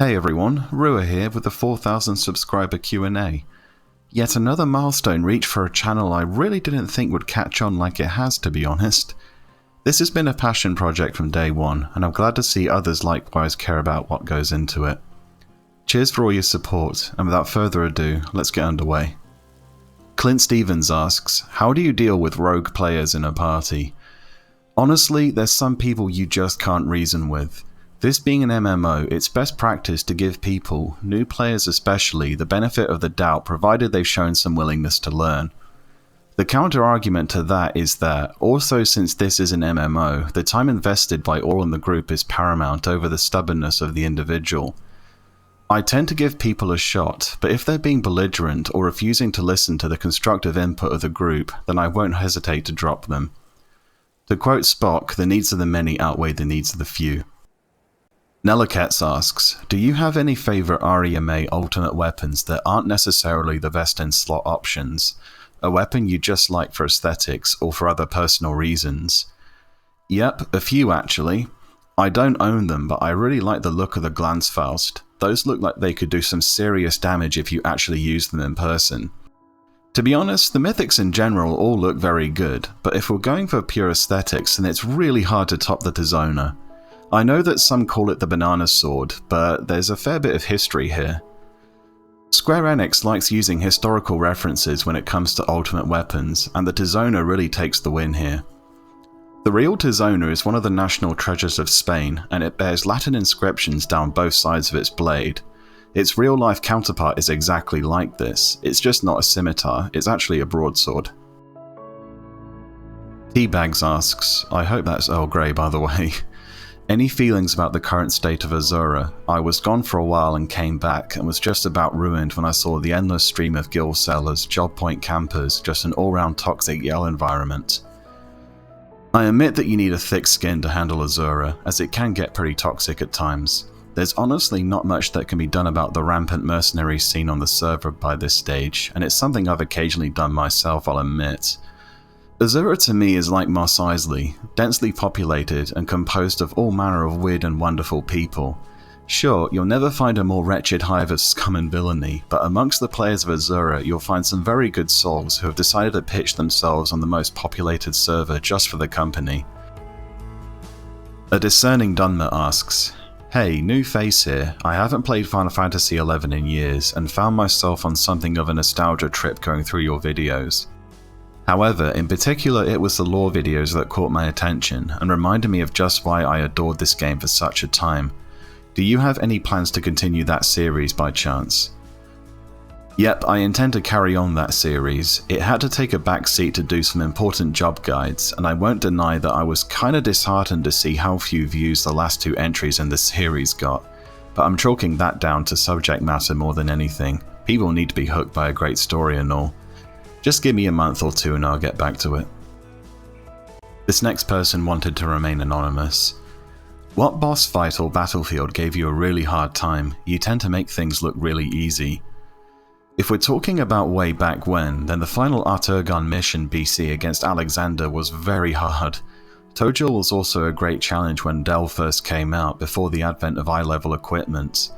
Hey everyone, Rua here with the 4,000 subscriber Q&A. Yet another milestone reached for a channel I really didn't think would catch on like it has, to be honest. This has been a passion project from day one, and I'm glad to see others likewise care about what goes into it. Cheers for all your support, and without further ado, let's get underway. Clint Stevens asks, how do you deal with rogue players in a party? Honestly, there's some people you just can't reason with. This being an MMO, it's best practice to give people, new players especially, the benefit of the doubt provided they've shown some willingness to learn. The counter-argument to that is that, also since this is an MMO, the time invested by all in the group is paramount over the stubbornness of the individual. I tend to give people a shot, but if they're being belligerent or refusing to listen to the constructive input of the group, then I won't hesitate to drop them. To quote Spock, the needs of the many outweigh the needs of the few. Nelakets asks, do you have any favourite REMA alternate weapons that aren't necessarily the best in slot options? A weapon you just like for aesthetics or for other personal reasons? Yep, a few actually. I don't own them, but I really like the look of the Glanzfaust. Those look like they could do some serious damage if you actually use them in person. To be honest, the mythics in general all look very good, but if we're going for pure aesthetics, then it's really hard to top the Tizona. I know that some call it the banana sword, but there's a fair bit of history here. Square Enix likes using historical references when it comes to ultimate weapons, and the Tizona really takes the win here. The real Tizona is one of the national treasures of Spain, and it bears Latin inscriptions down both sides of its blade. Its real-life counterpart is exactly like this, it's just not a scimitar, it's actually a broadsword. Teabags asks, I hope that's Earl Grey by the way. Any feelings about the current state of Asura? I was gone for a while and came back and was just about ruined when I saw the endless stream of guild sellers, job point campers, just an all-round toxic yell environment. I admit that you need a thick skin to handle Asura, as it can get pretty toxic at times. There's honestly not much that can be done about the rampant mercenary scene on the server by this stage, and it's something I've occasionally done myself, I'll admit. Asura to me is like Mos Eisley, densely populated and composed of all manner of weird and wonderful people. Sure, you'll never find a more wretched hive of scum and villainy, but amongst the players of Asura you'll find some very good souls who have decided to pitch themselves on the most populated server just for the company. A discerning Dunmer asks, hey, new face here. I haven't played Final Fantasy XI in years and found myself on something of a nostalgia trip going through your videos. However, in particular it was the lore videos that caught my attention and reminded me of just why I adored this game for such a time. Do you have any plans to continue that series by chance? Yep, I intend to carry on that series. It had to take a back seat to do some important job guides, and I won't deny that I was kinda disheartened to see how few views the last two entries in the series got, but I'm chalking that down to subject matter more than anything. People need to be hooked by a great story and all. Just give me a month or two and I'll get back to it. This next person wanted to remain anonymous. What boss fight or battlefield gave you a really hard time? You tend to make things look really easy. If we're talking about way back when, then the final Arturgon mission BC against Alexander was very hard. Tojil was also a great challenge when Dell first came out before the advent of eye-level equipment.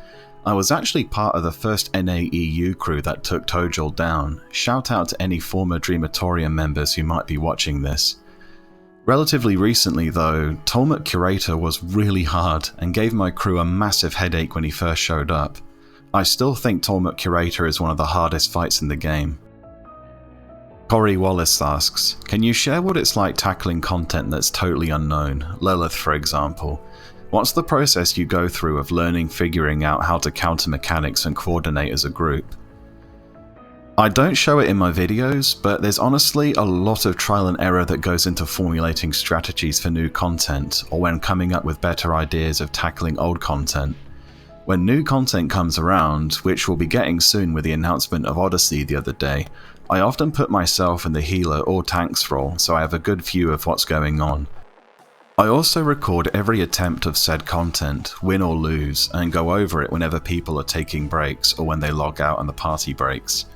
I was actually part of the first NAEU crew that took Tojil down. Shout out to any former Dreamatorium members who might be watching this. Relatively recently though, Tolmuk Curator was really hard and gave my crew a massive headache when he first showed up. I still think Tolmuk Curator is one of the hardest fights in the game. Corey Wallace asks, can you share what it's like tackling content that's totally unknown, Lilith for example? What's the process you go through of figuring out how to counter mechanics and coordinate as a group? I don't show it in my videos, but there's honestly a lot of trial and error that goes into formulating strategies for new content, or when coming up with better ideas of tackling old content. When new content comes around, which we'll be getting soon with the announcement of Odyssey the other day, I often put myself in the healer or tanks role so I have a good view of what's going on. I also record every attempt of said content, win or lose, and go over it whenever people are taking breaks or when they log out and the party breaks.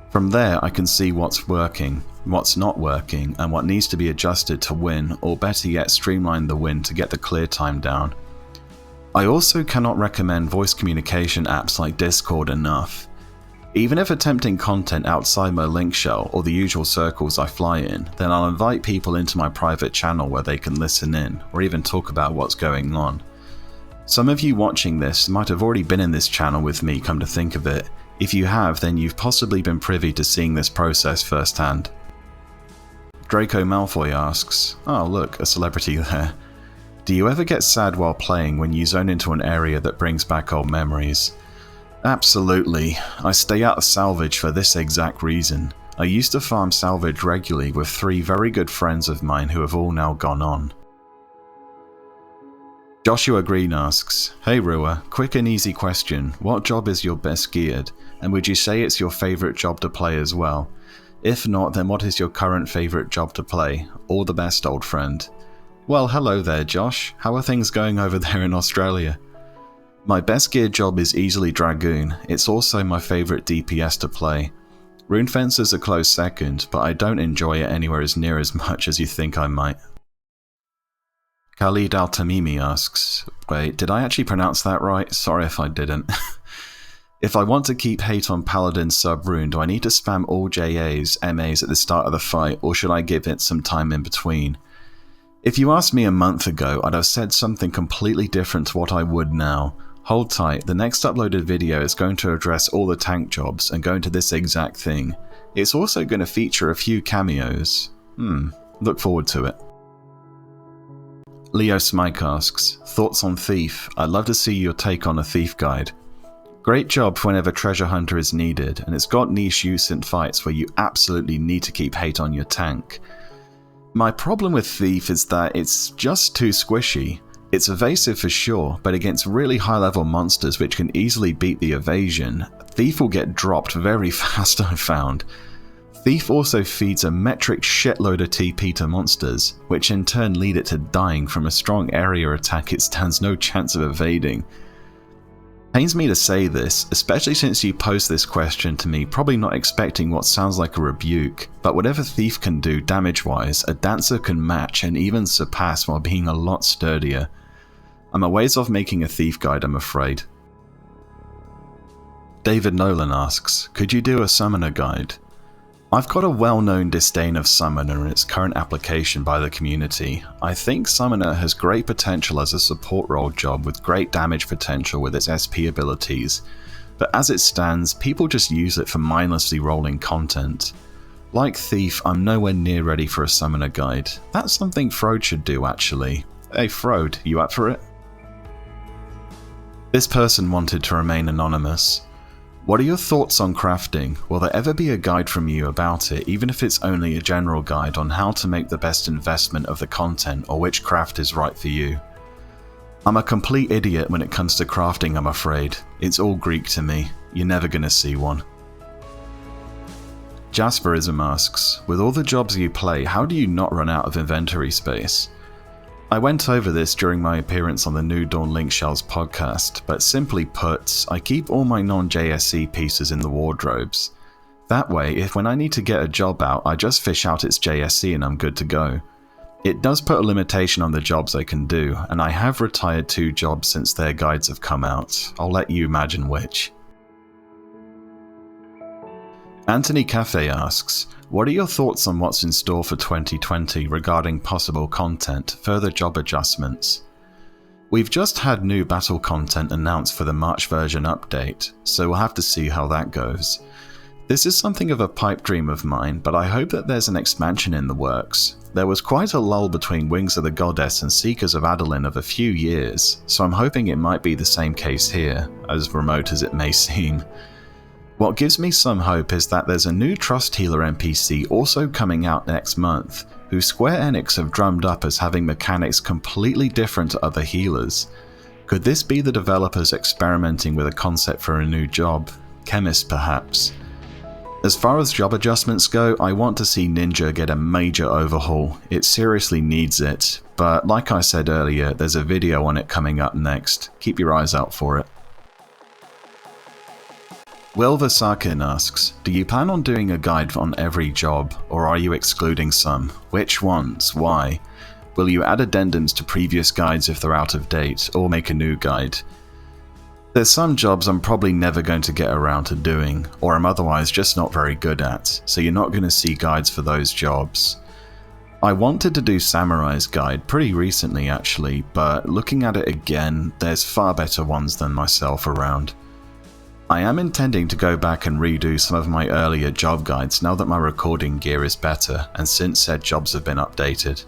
From there I can see what's working, what's not working, and what needs to be adjusted to win, or better yet streamline the win to get the clear time down. I also cannot recommend voice communication apps like Discord enough. Even if attempting content outside my link shell or the usual circles I fly in, then I'll invite people into my private channel where they can listen in, or even talk about what's going on. Some of you watching this might have already been in this channel with me, come to think of it. If you have, then you've possibly been privy to seeing this process firsthand. Draco Malfoy asks, oh look, a celebrity there. Do you ever get sad while playing when you zone into an area that brings back old memories? Absolutely. I stay out of salvage for this exact reason. I used to farm salvage regularly with 3 very good friends of mine who have all now gone on. Joshua Green asks, hey Rua, quick and easy question. What job is your best geared? And would you say it's your favourite job to play as well? If not, then what is your current favourite job to play? All the best, old friend. Well, hello there, Josh. How are things going over there in Australia? My best geared job is easily Dragoon. It's also my favourite DPS to play. Rune Fencer's a close second, but I don't enjoy it anywhere as near as much as you think I might. Khalid Al-Tamimi asks, wait, did I actually pronounce that right? Sorry if I didn't. If I want to keep hate on Paladin sub-rune, do I need to spam all JAs, MAs at the start of the fight, or should I give it some time in between? If you asked me a month ago, I'd have said something completely different to what I would now. Hold tight, the next uploaded video is going to address all the tank jobs and go into this exact thing. It's also going to feature a few cameos. Look forward to it. Leo Smike asks, thoughts on Thief? I'd love to see your take on a Thief guide. Great job for whenever treasure hunter is needed, and it's got niche use in fights where you absolutely need to keep hate on your tank. My problem with Thief is that it's just too squishy. It's evasive for sure, but against really high level monsters which can easily beat the evasion, Thief will get dropped very fast, I've found. Thief also feeds a metric shitload of TP to monsters, which in turn lead it to dying from a strong area attack it stands no chance of evading. Pains me to say this, especially since you posed this question to me probably not expecting what sounds like a rebuke, but whatever Thief can do damage-wise, a Dancer can match and even surpass while being a lot sturdier. I'm a ways off making a Thief guide, I'm afraid. David Nolan asks, could you do a Summoner guide? I've got a well-known disdain of Summoner and its current application by the community. I think Summoner has great potential as a support role job with great damage potential with its SP abilities, but as it stands, people just use it for mindlessly rolling content. Like Thief, I'm nowhere near ready for a Summoner guide. That's something Frode should do actually. Hey Frode, you up for it? This person wanted to remain anonymous. What are your thoughts on crafting? Will there ever be a guide from you about it, even if it's only a general guide on how to make the best investment of the content or which craft is right for you? I'm a complete idiot when it comes to crafting, I'm afraid. It's all Greek to me. You're never gonna see one. Jasperism asks, with all the jobs you play, how do you not run out of inventory space? I went over this during my appearance on the New Dawn Link Shells podcast, but simply put, I keep all my non-JSC pieces in the wardrobes. That way, if when I need to get a job out, I just fish out its JSC and I'm good to go. It does put a limitation on the jobs I can do, and I have retired 2 jobs since their guides have come out. I'll let you imagine which. Anthony Cafe asks, what are your thoughts on what's in store for 2020 regarding possible content, further job adjustments? We've just had new battle content announced for the March version update, so we'll have to see how that goes. This is something of a pipe dream of mine, but I hope that there's an expansion in the works. There was quite a lull between Wings of the Goddess and Seekers of Adeline of a few years, so I'm hoping it might be the same case here, as remote as it may seem. What gives me some hope is that there's a new Trust Healer NPC also coming out next month, who Square Enix have drummed up as having mechanics completely different to other healers. Could this be the developers experimenting with a concept for a new job? Chemist perhaps? As far as job adjustments go, I want to see Ninja get a major overhaul. It seriously needs it, but like I said earlier, there's a video on it coming up next. Keep your eyes out for it. Will Vasakin asks, do you plan on doing a guide on every job, or are you excluding some? Which ones? Why? Will you add addendums to previous guides if they're out of date, or make a new guide? There's some jobs I'm probably never going to get around to doing, or I'm otherwise just not very good at, so you're not going to see guides for those jobs. I wanted to do Samurai's guide pretty recently actually, but looking at it again, there's far better ones than myself around. I am intending to go back and redo some of my earlier job guides now that my recording gear is better and since said jobs have been updated.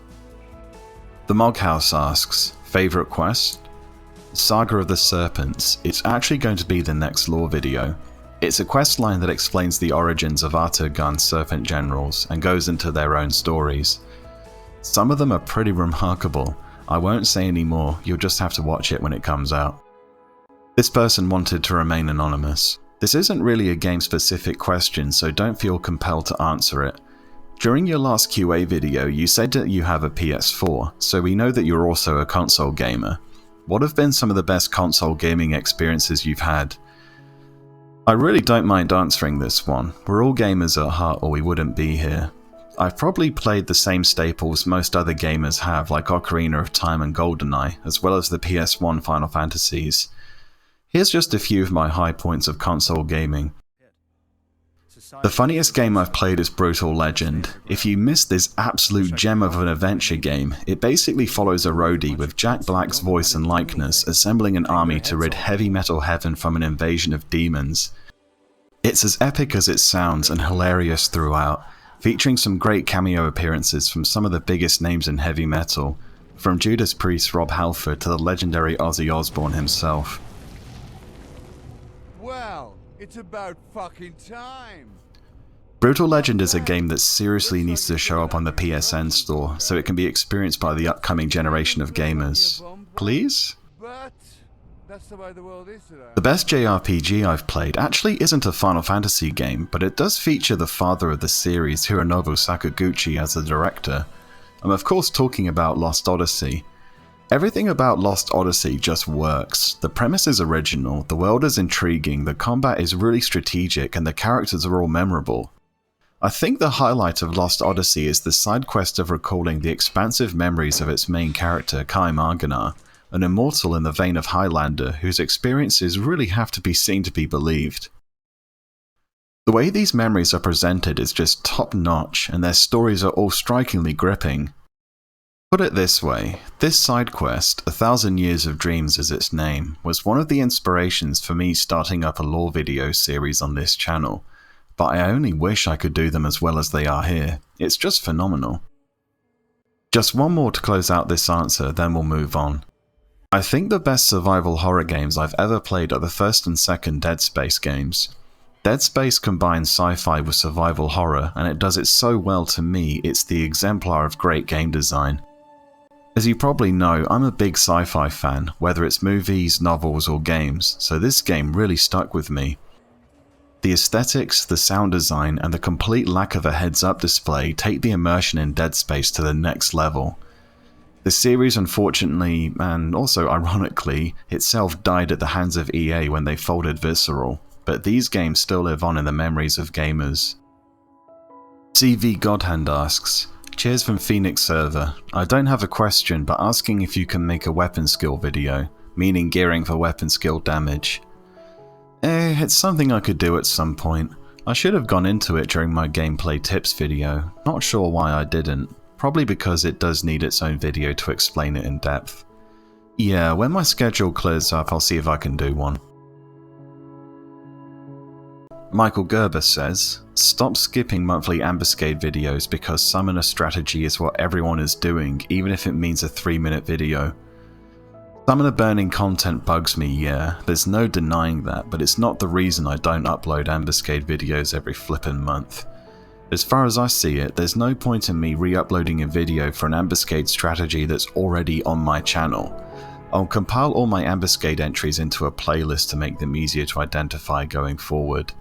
The Moghouse asks, favourite quest? Saga of the Serpents. It's actually going to be the next lore video. It's a quest line that explains the origins of Artagan's serpent generals and goes into their own stories. Some of them are pretty remarkable. I won't say any more, you'll just have to watch it when it comes out. This person wanted to remain anonymous. This isn't really a game-specific question, so don't feel compelled to answer it. During your last QA video, you said that you have a PS4, so we know that you're also a console gamer. What have been some of the best console gaming experiences you've had? I really don't mind answering this one. We're all gamers at heart or we wouldn't be here. I've probably played the same staples most other gamers have, like Ocarina of Time and GoldenEye, as well as the PS1 Final Fantasies. Here's just a few of my high points of console gaming. The funniest game I've played is Brutal Legend. If you missed this absolute gem of an adventure game, it basically follows a roadie with Jack Black's voice and likeness assembling an army to rid heavy metal heaven from an invasion of demons. It's as epic as it sounds and hilarious throughout, featuring some great cameo appearances from some of the biggest names in heavy metal, from Judas Priest Rob Halford to the legendary Ozzy Osbourne himself. Well, it's about fucking time. Brutal Legend is a game that seriously needs to show up on the PSN store so it can be experienced by the upcoming generation of gamers. Please? But that's the way the world is today. The best JRPG I've played actually isn't a Final Fantasy game, but it does feature the father of the series, Hironobu Sakaguchi, as the director. I'm of course talking about Lost Odyssey. Everything about Lost Odyssey just works. The premise is original, the world is intriguing, the combat is really strategic, and the characters are all memorable. I think the highlight of Lost Odyssey is the side quest of recalling the expansive memories of its main character, Kai Marganar, an immortal in the vein of Highlander whose experiences really have to be seen to be believed. The way these memories are presented is just top-notch, and their stories are all strikingly gripping. Put it this way, this side quest, 1,000 Years of Dreams is its name, was one of the inspirations for me starting up a lore video series on this channel. But I only wish I could do them as well as they are here. It's just phenomenal. Just one more to close out this answer, then we'll move on. I think the best survival horror games I've ever played are the first and second Dead Space games. Dead Space combines sci-fi with survival horror, and it does it so well to me, it's the exemplar of great game design. As you probably know, I'm a big sci-fi fan, whether it's movies, novels or games, so this game really stuck with me. The aesthetics, the sound design, and the complete lack of a heads-up display take the immersion in Dead Space to the next level. The series unfortunately, and also ironically, itself died at the hands of EA when they folded Visceral, but these games still live on in the memories of gamers. CV Godhand asks, cheers from Phoenix server. I don't have a question, but asking if you can make a weapon skill video, meaning gearing for weapon skill damage. It's something I could do at some point. I should have gone into it during my gameplay tips video, not sure why I didn't, probably because it does need its own video to explain it in depth. Yeah, when my schedule clears up I'll see if I can do one. Michael Gerber says, stop skipping monthly Ambuscade videos because summoner strategy is what everyone is doing, even if it means a 3-minute video. Summoner burning content bugs me, yeah, there's no denying that, but it's not the reason I don't upload Ambuscade videos every flippin' month. As far as I see it, there's no point in me re-uploading a video for an Ambuscade strategy that's already on my channel. I'll compile all my Ambuscade entries into a playlist to make them easier to identify going forward.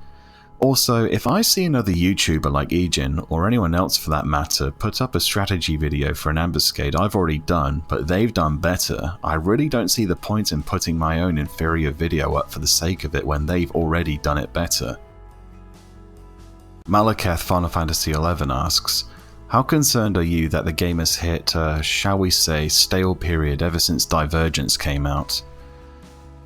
Also, if I see another YouTuber like Ejin, or anyone else for that matter, put up a strategy video for an Ambuscade I've already done, but they've done better, I really don't see the point in putting my own inferior video up for the sake of it when they've already done it better. Malekith Final Fantasy XI asks, How concerned are you that the game has hit a, shall we say, stale period ever since Divergence came out?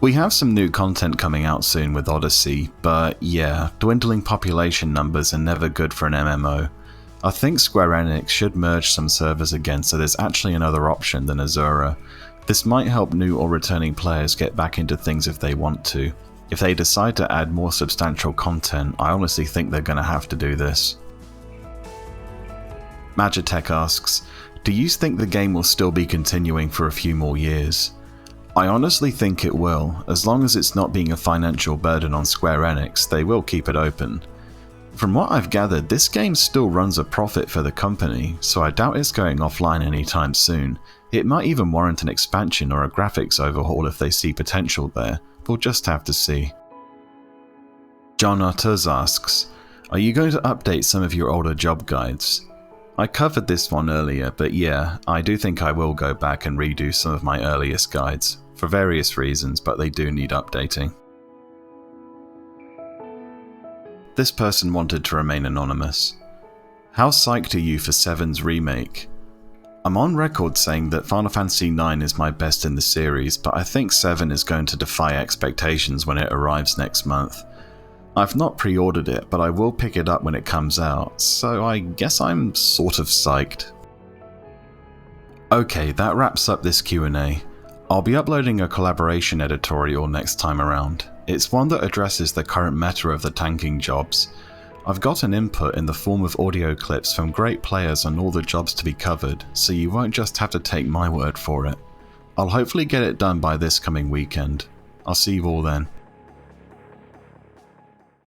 We have some new content coming out soon with Odyssey, but yeah, dwindling population numbers are never good for an MMO. I think Square Enix should merge some servers again so there's actually another option than Asura. This might help new or returning players get back into things if they want to. If they decide to add more substantial content, I honestly think they're going to have to do this. Magitech asks, do you think the game will still be continuing for a few more years? I honestly think it will. As long as it's not being a financial burden on Square Enix, they will keep it open. From what I've gathered, this game still runs a profit for the company, so I doubt it's going offline anytime soon. It might even warrant an expansion or a graphics overhaul if they see potential there. We'll just have to see. John Artuz asks, are you going to update some of your older job guides? I covered this one earlier, but yeah, I do think I will go back and redo some of my earliest guides, for various reasons, but they do need updating. This person wanted to remain anonymous. How psyched are you for 7's remake? I'm on record saying that Final Fantasy IX is my best in the series, but I think 7 is going to defy expectations when it arrives next month. I've not pre-ordered it, but I will pick it up when it comes out, so I guess I'm sort of psyched. Okay, that wraps up this Q&A. I'll be uploading a collaboration editorial next time around. It's one that addresses the current meta of the tanking jobs. I've got an input in the form of audio clips from great players on all the jobs to be covered, so you won't just have to take my word for it. I'll hopefully get it done by this coming weekend. I'll see you all then.